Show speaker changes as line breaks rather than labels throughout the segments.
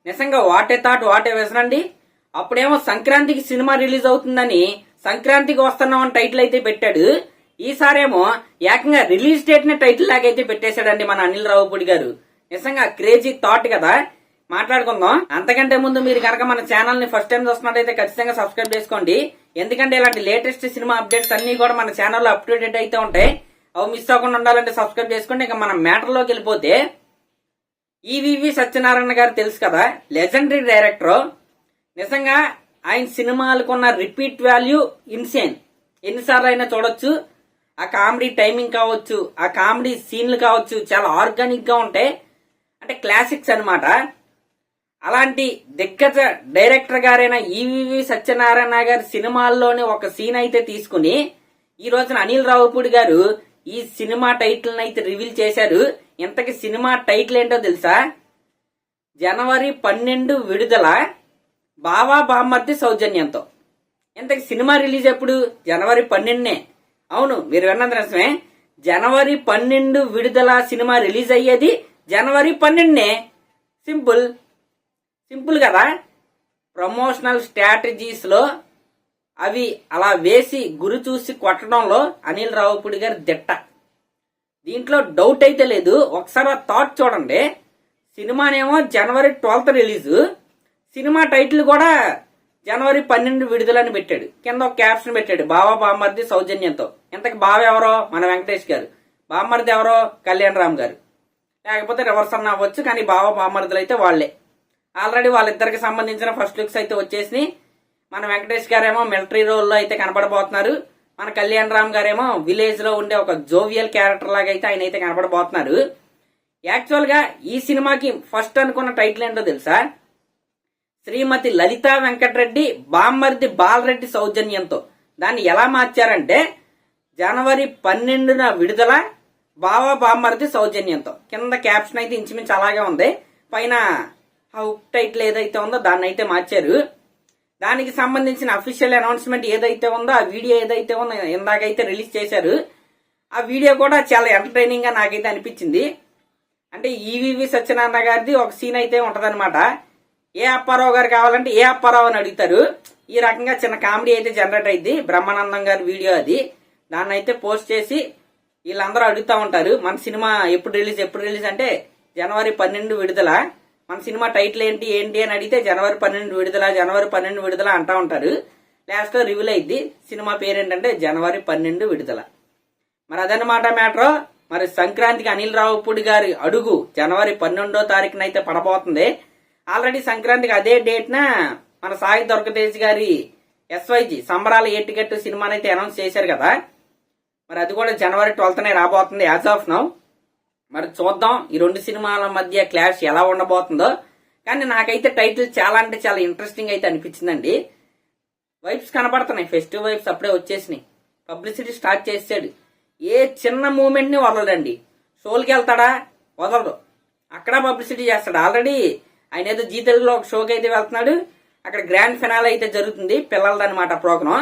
నిజంగా what a thought what a vision అండి. అప్పుడేమో సంక్రాంతికి సినిమా రిలీజ్ అవుతుందని సంక్రాంతికి వస్తున్నామని టైటిల్ అయితే పెట్టాడు. ఈసారేమో ఏకంగా రిలీజ్ డేట్ ని టైటిల్ లాగైతే పెట్టేశాడండి మన అనిల్ రావుపూడి గారు. నిజంగా క్రేజీ థాట్ కదా. మాట్లాడుకుందాం. అంతకంటే ముందు మీరు కనుక మన ఛానల్ ని ఫస్ట్ టైం చూస్తున్నట్టయితే ఖచ్చితంగా సబ్స్క్రైబ్ చేసుకోండి. ఎందుకంటే ఇలాంటి లేటెస్ట్ సినిమా అప్డేట్స్ అన్ని కూడా మన ఛానల్లో అప్ టు డేట్ అయితే ఉంటాయి. అవి మిస్ అవ్వకుండా ఉండాలంటే సబ్స్క్రైబ్ చేసుకోండి. ఇక మన మ్యాటర్ లోకి వెళ్ళిపోతే, ఈవీవి సత్యనారాయణ గారు తెలుసు కదా, లెజెండరీ డైరెక్టర్. నిజంగా ఆయన సినిమాలకున్న రిపీట్ వాల్యూ ఇన్సేన్. ఎన్నిసార్లు అయినా చూడొచ్చు. ఆ కామెడీ టైమింగ్ కావచ్చు, ఆ కామెడీ సీన్లు కావచ్చు, చాలా ఆర్గానిక్ గా ఉంటాయి. అంటే క్లాసిక్స్ అన్నమాట. అలాంటి దిగ్గజ డైరెక్టర్ గారైన ఈవీవి సత్యనారాయణ గారి సినిమాల్లోనే ఒక సీన్ అయితే తీసుకుని ఈ రోజున అనిల్ రావుపూడి గారు ఈ సినిమా టైటిల్ అయితే రివీల్ చేశారు. ఇంతకి సినిమా టైటిల్ ఏంటో తెలుసా? జనవరి 12 విడుదల, బావా బామ్మర్ది సౌజన్యంతో. ఇంతకి సినిమా రిలీజ్ ఎప్పుడు? జనవరి 12నే. అవును, మీరు విన్నది నిజమే. జనవరి 12 విడుదల సినిమా రిలీజ్ అయ్యేది జనవరి 12నే. సింపుల్ కదా. ప్రమోషనల్ స్ట్రాటజీస్ లో అవి అలా వేసి గురి చూసి కొట్టడంలో అనిల్ రావుపూడి గారి దిట్ట. దీంట్లో డౌట్ అయితే లేదు. ఒకసారి ఆ థాట్ చూడండి. సినిమానేమో జనవరి 12th రిలీజ్, సినిమా టైటిల్ కూడా జనవరి 12 విడుదలని పెట్టాడు. కింద ఒక క్యాప్షన్ పెట్టాడు, బావా బామ్మర్ది సౌజన్యంతో. ఇంతకు బావ ఎవరో? మన వెంకటేష్ గారు. బామ్మర్ది ఎవరో? కళ్యాణ్ రామ్ గారు. లేకపోతే రివర్స్ అన్న అవ్వచ్చు, కానీ బావ బామ్మర్దులు అయితే వాళ్లే. ఆల్రెడీ వాళ్ళిద్దరికి సంబంధించిన ఫస్ట్ లుక్స్ అయితే వచ్చేసినాయి. మన వెంకటేష్ గారేమో మిలిటరీ రోల్ లో అయితే కనపడబోతున్నారు. మన కళ్యాణ్ రామ్ గారేమో విలేజ్ లో ఉండే ఒక జోవియల్ క్యారెక్టర్ లాగా అయితే ఆయన అయితే కనపడబోతున్నారు. యాక్చువల్ గా ఈ సినిమాకి ఫస్ట్ అనుకున్న టైటిల్ ఏంటో తెలుసా? శ్రీమతి లలితా వెంకటరెడ్డి బామ్మర్ది బాలరెడ్డి సౌజన్యంతో. దాన్ని ఎలా మార్చారంటే, జనవరి 12న విడుదల, బావా బామ్మర్ది సౌజన్యంతో. కింద క్యాప్షన్ అయితే ఇంచుమించు అలాగే ఉంది. పైన హుక్ టైటిల్ ఏదైతే ఉందో దాన్ని అయితే మార్చారు. దానికి సంబంధించిన అఫీషియల్ అనౌన్స్మెంట్ ఏదైతే ఉందో, ఆ వీడియో ఏదైతే ఉందో ఇందాకైతే రిలీజ్ చేశారు. ఆ వీడియో కూడా చాలా ఎంటర్టైనింగ్ గా నాకైతే అనిపించింది. అంటే ఈవీవి సత్యనారాయణ గారిది ఒక సీన్ అయితే ఉంటదన్నమాట. ఏ అప్పారావు గారు కావాలంటే ఏ అప్పారావు అని అడుగుతారు. ఈ రకంగా చిన్న కామెడీ అయితే జనరేట్ అయింది. బ్రహ్మానందం గారి వీడియో అది. దాన్ని అయితే పోస్ట్ చేసి వీళ్ళందరూ అడుగుతా ఉంటారు, మన సినిమా ఎప్పుడు రిలీజ్ అంటే జనవరి 12 విడుదల. మన సినిమా టైటిల్ ఏంటి అని అడిగితే జనవరి 12 విడుదల అంటా ఉంటారు. లాస్ట్ లో రివీల్ అయింది సినిమా పేరేంటంటే జనవరి 12 విడుదల. మరి అదనమాట మ్యాటర్. మరి సంక్రాంతికి అనిల్ రావుపూడి గారి అడుగు జనవరి 12వ తారీఖున అయితే పడబోతుంది. ఆల్రెడీ సంక్రాంతికి అదే డేట్ న మన సాయి దుర్గతేజ్ గారి SYG సంబరాల ఏటికెట్టు సినిమానైతే అనౌన్స్ చేశారు కదా. మరి అది కూడా జనవరి 12నే రాబోతుంది యాజ్ ఆఫ్ నౌ. మరి చూద్దాం ఈ రెండు సినిమాల మధ్య క్లాష్ ఎలా ఉండబోతుందో. కానీ నాకైతే టైటిల్ చాలా అంటే చాలా ఇంట్రెస్టింగ్ అయితే అనిపించిందండి. వైబ్స్ కనబడుతున్నాయి, ఫెస్టివ్ వైబ్స్ అప్పుడే వచ్చేసినాయి. పబ్లిసిటీ స్టార్ట్ చేసాడు. ఏ చిన్న మూమెంట్ ని వదలడండి. షోలకి వెళ్తాడా? వదలడు. అక్కడ పబ్లిసిటీ చేస్తాడు. ఆల్రెడీ ఆయన ఏదో జీ తెలుగులో ఒక షోకి అయితే వెళ్తున్నాడు. అక్కడ గ్రాండ్ ఫినాల్ అయితే జరుగుతుంది, పిల్లలదనమాట ప్రోగ్రాం.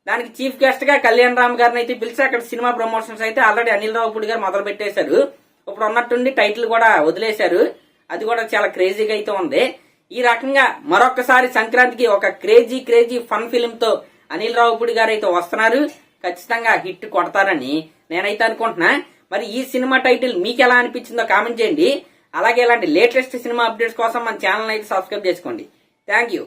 దానికి చీఫ్ గెస్ట్ గా కళ్యాణ్ రామ్ గారిని అయితే పిలిచి అక్కడ సినిమా ప్రమోషన్స్ అయితే ఆల్రెడీ అనిల్ రావుపూడి గారు మొదలు పెట్టేశారు. ఇప్పుడు ఉన్నట్టుండి టైటిల్ కూడా వదిలేశారు. అది కూడా చాలా క్రేజీగా అయితే ఉంది. ఈ రకంగా మరొకసారి సంక్రాంతికి ఒక క్రేజీ ఫన్ ఫిల్మ్ తో అనిల్ రావుపూడి గారు అయితే వస్తున్నారు. ఖచ్చితంగా హిట్ కొడతారని నేనైతే అనుకుంటున్నా. మరి ఈ సినిమా టైటిల్ మీకు ఎలా అనిపించిందో కామెంట్ చేయండి. అలాగే ఇలాంటి లేటెస్ట్ సినిమా అప్డేట్స్ కోసం మన ఛానల్ అయితే సబ్స్క్రైబ్ చేసుకోండి. Thank you.